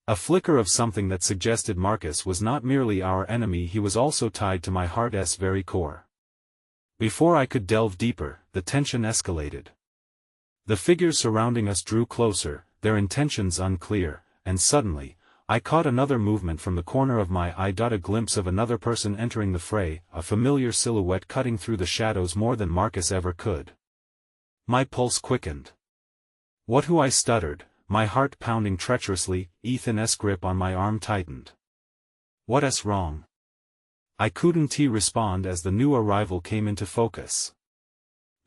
A flicker of something that suggested Marcus was not merely our enemy, he was also tied to my heart's very core. Before I could delve deeper, the tension escalated. The figures surrounding us drew closer, their intentions unclear, and suddenly, I caught another movement from the corner of my eye. A glimpse of another person entering the fray, a familiar silhouette cutting through the shadows more than Marcus ever could. My pulse quickened. "What?" I stuttered, my heart pounding treacherously. Ethan's grip on my arm tightened. "What's wrong?" I couldn't respond as the new arrival came into focus.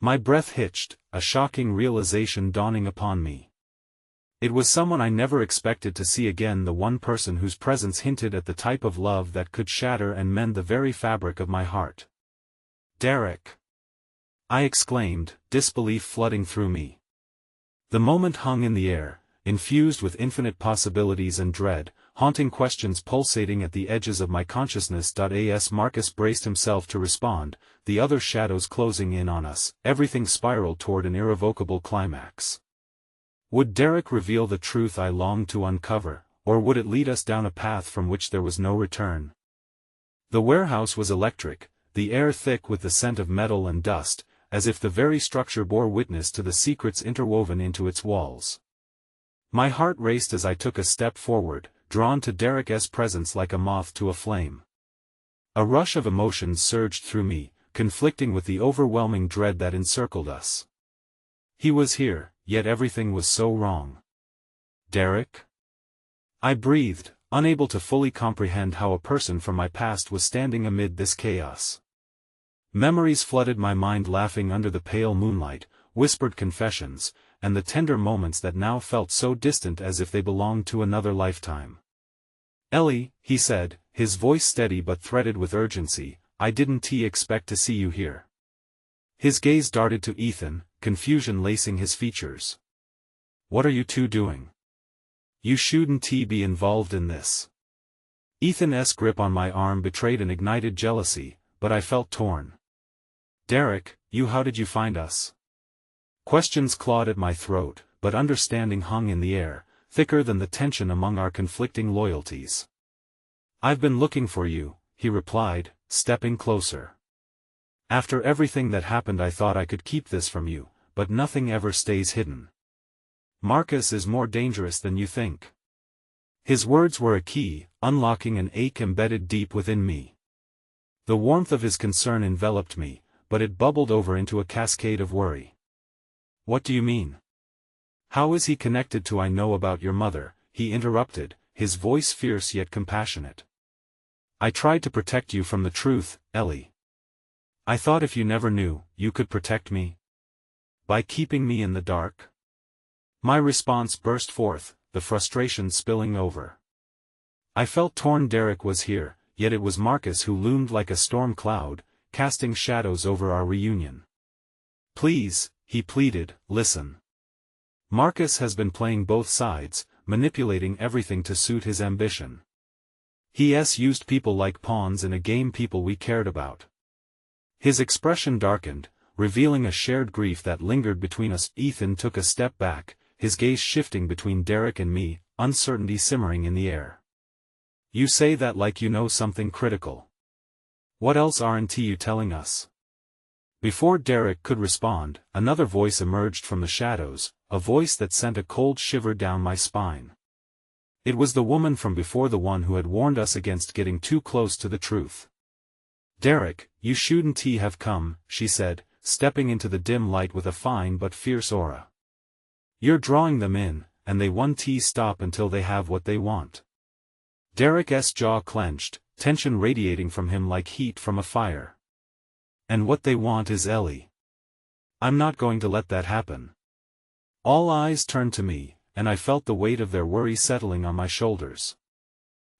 My breath hitched, a shocking realization dawning upon me. It was someone I never expected to see again, the one person whose presence hinted at the type of love that could shatter and mend the very fabric of my heart. "Derek!" I exclaimed, disbelief flooding through me. The moment hung in the air, infused with infinite possibilities and dread, haunting questions pulsating at the edges of my consciousness. As Marcus braced himself to respond, the other shadows closing in on us, everything spiraled toward an irrevocable climax. Would Derek reveal the truth I longed to uncover, or would it lead us down a path from which there was no return? The warehouse was electric, the air thick with the scent of metal and dust, as if the very structure bore witness to the secrets interwoven into its walls. My heart raced as I took a step forward, drawn to Derek's presence like a moth to a flame. A rush of emotions surged through me, conflicting with the overwhelming dread that encircled us. He was here, yet everything was so wrong. "Derek?" I breathed, unable to fully comprehend how a person from my past was standing amid this chaos. Memories flooded my mind, laughing under the pale moonlight, whispered confessions, and the tender moments that now felt so distant as if they belonged to another lifetime. "Ellie," he said, his voice steady but threaded with urgency, "I didn't expect to see you here." His gaze darted to Ethan, confusion lacing his features. "What are you two doing? You shouldn't be involved in this." Ethan's grip on my arm betrayed an ignited jealousy, but I felt torn. "Derek, how did you find us?" Questions clawed at my throat, but understanding hung in the air, thicker than the tension among our conflicting loyalties. "I've been looking for you," he replied, stepping closer. "After everything that happened I thought I could keep this from you, but nothing ever stays hidden. Marcus is more dangerous than you think." His words were a key, unlocking an ache embedded deep within me. The warmth of his concern enveloped me, but it bubbled over into a cascade of worry. "What do you mean? How is he connected to I know about your mother?" he interrupted, his voice fierce yet compassionate. "I tried to protect you from the truth, Ellie. I thought if you never knew, you could protect me. By keeping me in the dark." My response burst forth, the frustration spilling over. I felt torn. Derek was here, yet it was Marcus who loomed like a storm cloud, casting shadows over our reunion. "Please," he pleaded, "listen. Marcus has been playing both sides, manipulating everything to suit his ambition. He's used people like pawns in a game, people we cared about." His expression darkened, revealing a shared grief that lingered between us. Ethan took a step back, his gaze shifting between Derek and me, uncertainty simmering in the air. "You say that like you know something critical. What else aren't you telling us?" Before Derek could respond, another voice emerged from the shadows, a voice that sent a cold shiver down my spine. It was the woman from before, the one who had warned us against getting too close to the truth. "Derek, you shouldn't have come," she said, stepping into the dim light with a fine but fierce aura. "You're drawing them in, and they won't stop until they have what they want." Derek's jaw clenched, tension radiating from him like heat from a fire. "And what they want is Ellie. I'm not going to let that happen." All eyes turned to me, and I felt the weight of their worry settling on my shoulders.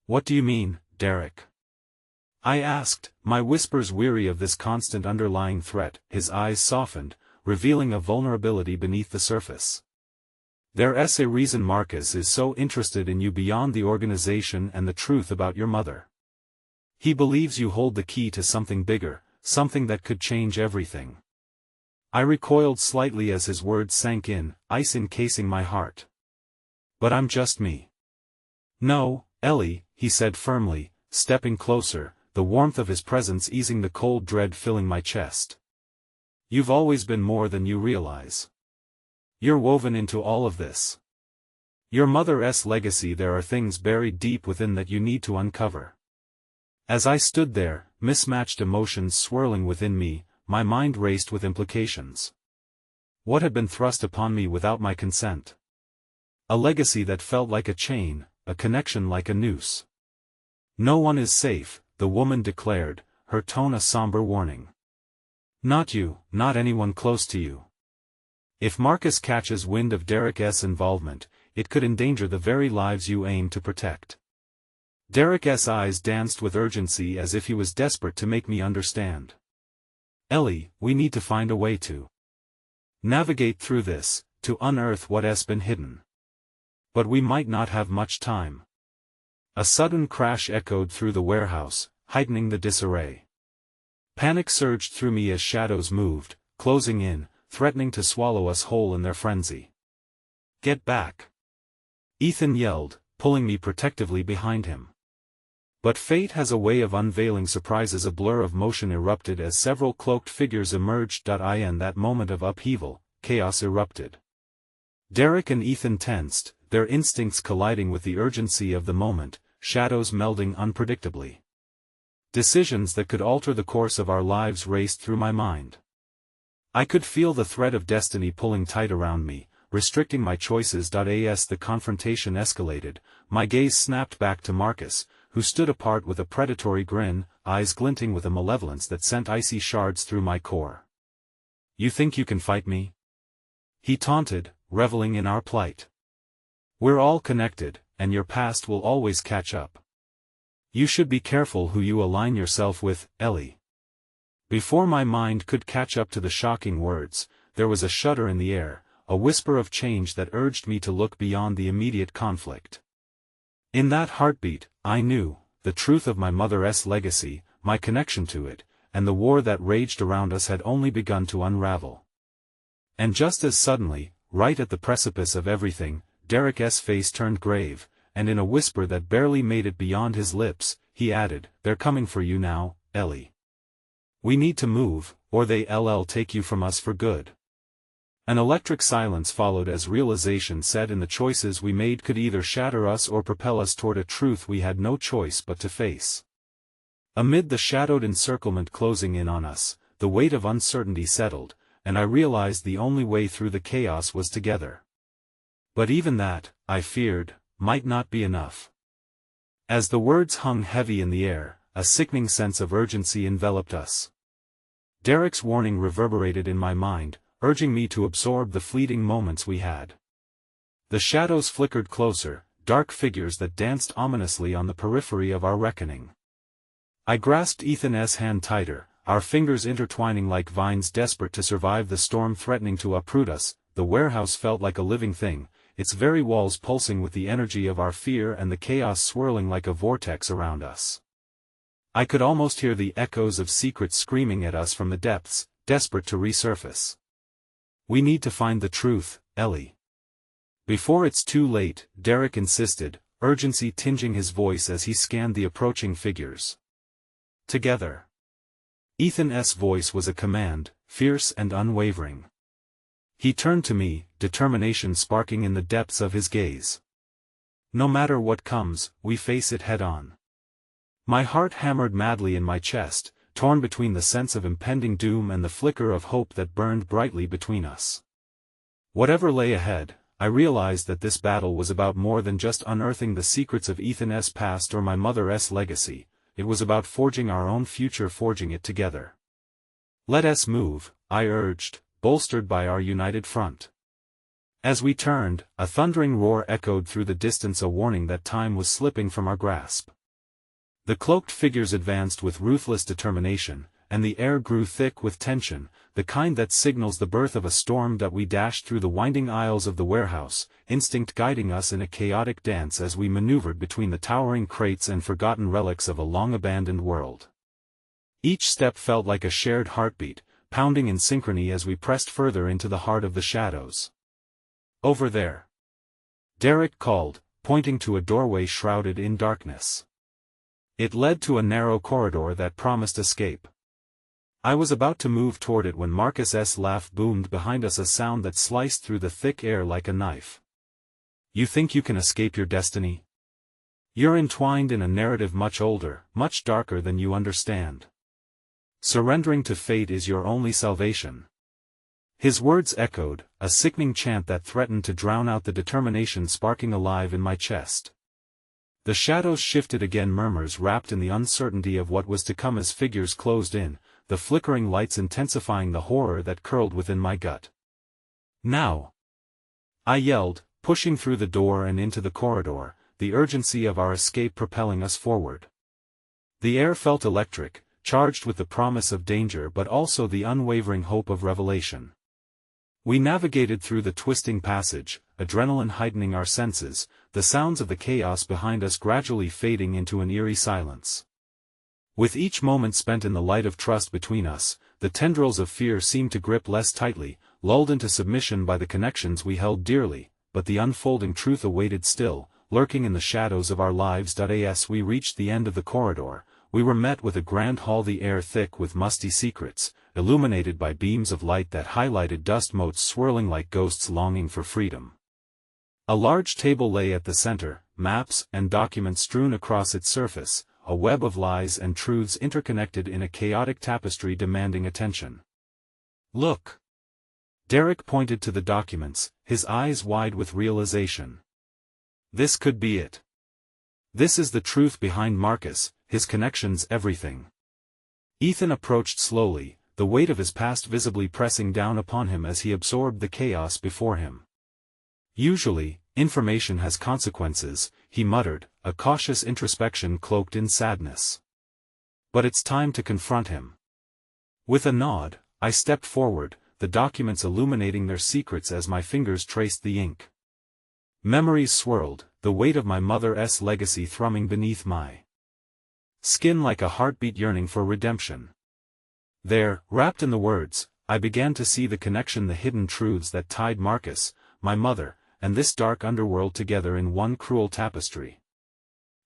"What do you mean, Derek?" I asked, my whispers weary of this constant underlying threat. His eyes softened, revealing a vulnerability beneath the surface. "There's a reason Marcus is so interested in you beyond the organization and the truth about your mother. He believes you hold the key to something bigger, something that could change everything." I recoiled slightly as his words sank in, ice encasing my heart. "But I'm just me." "No, Ellie," he said firmly, stepping closer, the warmth of his presence easing the cold dread filling my chest. "You've always been more than you realize. You're woven into all of this. Your mother's legacy. There are things buried deep within that you need to uncover. As I stood there, mismatched emotions swirling within me, my mind raced with implications. What had been thrust upon me without my consent? A legacy that felt like a chain, a connection like a noose. No one is safe, the woman declared, her tone a somber warning. Not you, not anyone close to you. If Marcus catches wind of Derek's involvement, it could endanger the very lives you aim to protect. Derek's eyes danced with urgency as if he was desperate to make me understand. Ellie, we need to find a way to navigate through this, to unearth what's been hidden. But we might not have much time. A sudden crash echoed through the warehouse, heightening the disarray. Panic surged through me as shadows moved, closing in, threatening to swallow us whole in their frenzy. Get back! Ethan yelled, pulling me protectively behind him. But fate has a way of unveiling surprises. A blur of motion erupted as several cloaked figures emerged. In that moment of upheaval, chaos erupted. Derek and Ethan tensed, their instincts colliding with the urgency of the moment, shadows melding unpredictably. Decisions that could alter the course of our lives raced through my mind. I could feel the thread of destiny pulling tight around me, restricting my choices. As the confrontation escalated, my gaze snapped back to Marcus, who stood apart with a predatory grin, eyes glinting with a malevolence that sent icy shards through my core. You think you can fight me? He taunted, reveling in our plight. We're all connected, and your past will always catch up. You should be careful who you align yourself with, Ellie. Before my mind could catch up to the shocking words, there was a shudder in the air, a whisper of change that urged me to look beyond the immediate conflict. In that heartbeat, I knew the truth of my mother's legacy, my connection to it, and the war that raged around us had only begun to unravel. And just as suddenly, right at the precipice of everything, Derek's face turned grave, and in a whisper that barely made it beyond his lips, he added, "They're coming for you now, Ellie. We need to move, or they'll take you from us for good." An electric silence followed as realization set in. The choices we made could either shatter us or propel us toward a truth we had no choice but to face. Amid the shadowed encirclement closing in on us, the weight of uncertainty settled, and I realized the only way through the chaos was together. But even that, I feared, might not be enough. As the words hung heavy in the air, a sickening sense of urgency enveloped us. Derek's warning reverberated in my mind, urging me to absorb the fleeting moments we had. The shadows flickered closer, dark figures that danced ominously on the periphery of our reckoning. I grasped Ethan's hand tighter, our fingers intertwining like vines, desperate to survive the storm threatening to uproot us. The warehouse felt like a living thing, its very walls pulsing with the energy of our fear and the chaos swirling like a vortex around us. I could almost hear the echoes of secrets screaming at us from the depths, desperate to resurface. We need to find the truth, Ellie. Before it's too late, Derek insisted, urgency tinging his voice as he scanned the approaching figures. Together. Ethan's voice was a command, fierce and unwavering. He turned to me, determination sparking in the depths of his gaze. No matter what comes, we face it head-on. My heart hammered madly in my chest, torn between the sense of impending doom and the flicker of hope that burned brightly between us. Whatever lay ahead, I realized that this battle was about more than just unearthing the secrets of Ethan's past or my mother's legacy. It was about forging our own future, forging it together. Let us move, I urged, bolstered by our united front. As we turned, a thundering roar echoed through the distance, a warning that time was slipping from our grasp. The cloaked figures advanced with ruthless determination, and the air grew thick with tension, the kind that signals the birth of a storm. We dashed through the winding aisles of the warehouse, instinct guiding us in a chaotic dance as we maneuvered between the towering crates and forgotten relics of a long-abandoned world. Each step felt like a shared heartbeat, pounding in synchrony as we pressed further into the heart of the shadows. Over there. Derek called, pointing to a doorway shrouded in darkness. It led to a narrow corridor that promised escape. I was about to move toward it when Marcus's laugh boomed behind us, a sound that sliced through the thick air like a knife. You think you can escape your destiny? You're entwined in a narrative much older, much darker than you understand. Surrendering to fate is your only salvation. His words echoed, a sickening chant that threatened to drown out the determination sparking alive in my chest. The shadows shifted again, murmurs wrapped in the uncertainty of what was to come as figures closed in, the flickering lights intensifying the horror that curled within my gut. Now! I yelled, pushing through the door and into the corridor, the urgency of our escape propelling us forward. The air felt electric, charged with the promise of danger but also the unwavering hope of revelation. We navigated through the twisting passage, adrenaline heightening our senses, the sounds of the chaos behind us gradually fading into an eerie silence. With each moment spent in the light of trust between us, the tendrils of fear seemed to grip less tightly, lulled into submission by the connections we held dearly, but the unfolding truth awaited still, lurking in the shadows of our lives. As we reached the end of the corridor, we were met with a grand hall, the air thick with musty secrets, illuminated by beams of light that highlighted dust motes swirling like ghosts longing for freedom. A large table lay at the center, maps and documents strewn across its surface, a web of lies and truths interconnected in a chaotic tapestry demanding attention. Look! Derek pointed to the documents, his eyes wide with realization. This could be it. This is the truth behind Marcus, his connections, everything. Ethan approached slowly, the weight of his past visibly pressing down upon him as he absorbed the chaos before him. Usually, information has consequences, he muttered, a cautious introspection cloaked in sadness. But it's time to confront him. With a nod, I stepped forward, the documents illuminating their secrets as my fingers traced the ink. Memories swirled, the weight of my mother's legacy thrumming beneath my skin like a heartbeat yearning for redemption. There, wrapped in the words, I began to see the connection, the hidden truths that tied Marcus, my mother, and this dark underworld together in one cruel tapestry.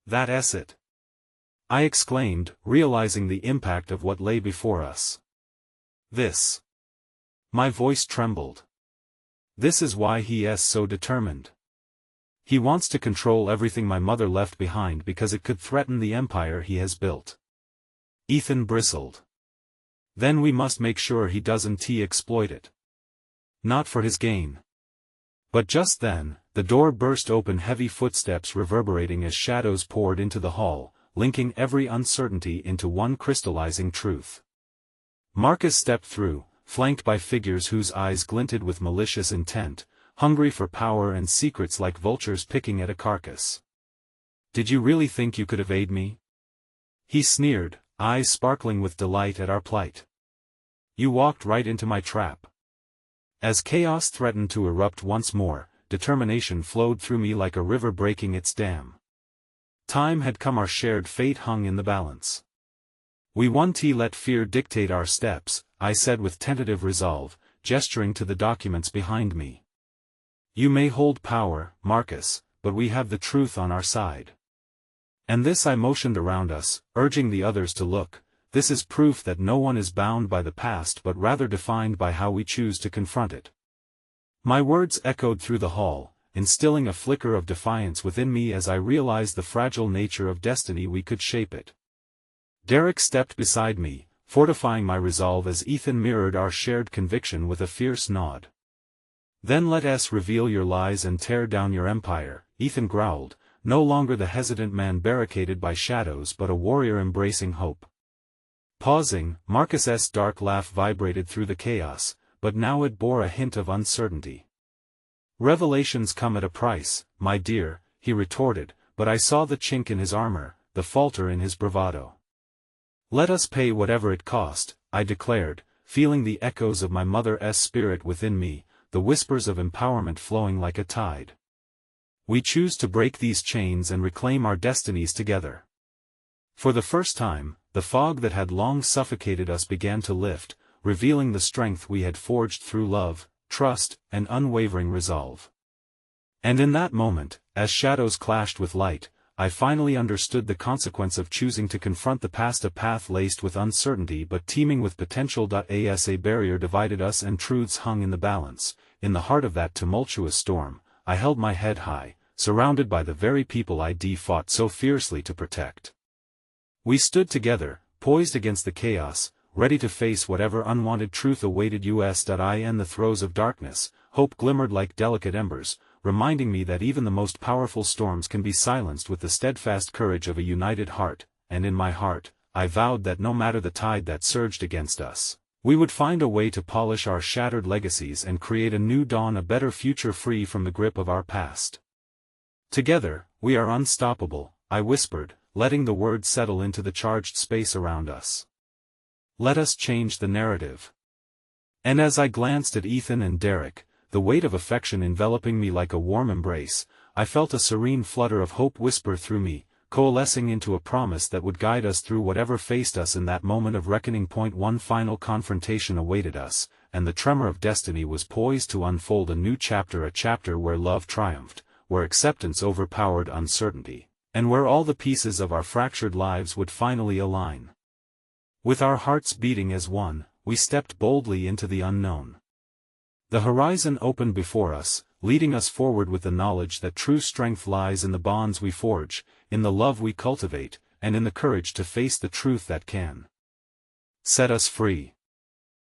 That's it! I exclaimed, realizing the impact of what lay before us. This. My voice trembled. This is why he is so determined. He wants to control everything my mother left behind because it could threaten the empire he has built. Ethan bristled. Then we must make sure he doesn't exploit it. Not for his gain. But just then, the door burst open, heavy footsteps reverberating as shadows poured into the hall, linking every uncertainty into one crystallizing truth. Marcus stepped through, flanked by figures whose eyes glinted with malicious intent, hungry for power and secrets like vultures picking at a carcass. Did you really think you could evade me? He sneered, eyes sparkling with delight at our plight. You walked right into my trap. As chaos threatened to erupt once more, determination flowed through me like a river breaking its dam. Time had come, our shared fate hung in the balance. We won't let fear dictate our steps, I said with tentative resolve, gesturing to the documents behind me. You may hold power, Marcus, but we have the truth on our side. And this, I motioned around us, urging the others to look. This is proof that no one is bound by the past but rather defined by how we choose to confront it. My words echoed through the hall, instilling a flicker of defiance within me as I realized the fragile nature of destiny. We could shape it. Derek stepped beside me, fortifying my resolve as Ethan mirrored our shared conviction with a fierce nod. Then let us reveal your lies and tear down your empire, Ethan growled, no longer the hesitant man barricaded by shadows but a warrior embracing hope. Pausing, Marcus's dark laugh vibrated through the chaos, but now it bore a hint of uncertainty. Revelations come at a price, my dear, he retorted, but I saw the chink in his armor, the falter in his bravado. Let us pay whatever it cost, I declared, feeling the echoes of my mother's spirit within me, the whispers of empowerment flowing like a tide. We choose to break these chains and reclaim our destinies together. For the first time, the fog that had long suffocated us began to lift, revealing the strength we had forged through love, trust, and unwavering resolve. And in that moment, as shadows clashed with light, I finally understood the consequence of choosing to confront the past, a path laced with uncertainty but teeming with potential. As a barrier divided us and truths hung in the balance, in the heart of that tumultuous storm, I held my head high, surrounded by the very people I'd fought so fiercely to protect. We stood together, poised against the chaos, ready to face whatever unwanted truth awaited us. In the throes of darkness, hope glimmered like delicate embers, reminding me that even the most powerful storms can be silenced with the steadfast courage of a united heart, and in my heart, I vowed that no matter the tide that surged against us, we would find a way to polish our shattered legacies and create a new dawn, a better future free from the grip of our past. Together, we are unstoppable, I whispered, letting the words settle into the charged space around us. Let us change the narrative. And as I glanced at Ethan and Derek, the weight of affection enveloping me like a warm embrace, I felt a serene flutter of hope whisper through me, coalescing into a promise that would guide us through whatever faced us in that moment of reckoning. One final confrontation awaited us, and the tremor of destiny was poised to unfold a new chapter, a chapter where love triumphed, where acceptance overpowered uncertainty, and where all the pieces of our fractured lives would finally align. With our hearts beating as one, we stepped boldly into the unknown. The horizon opened before us, leading us forward with the knowledge that true strength lies in the bonds we forge, in the love we cultivate, and in the courage to face the truth that can set us free.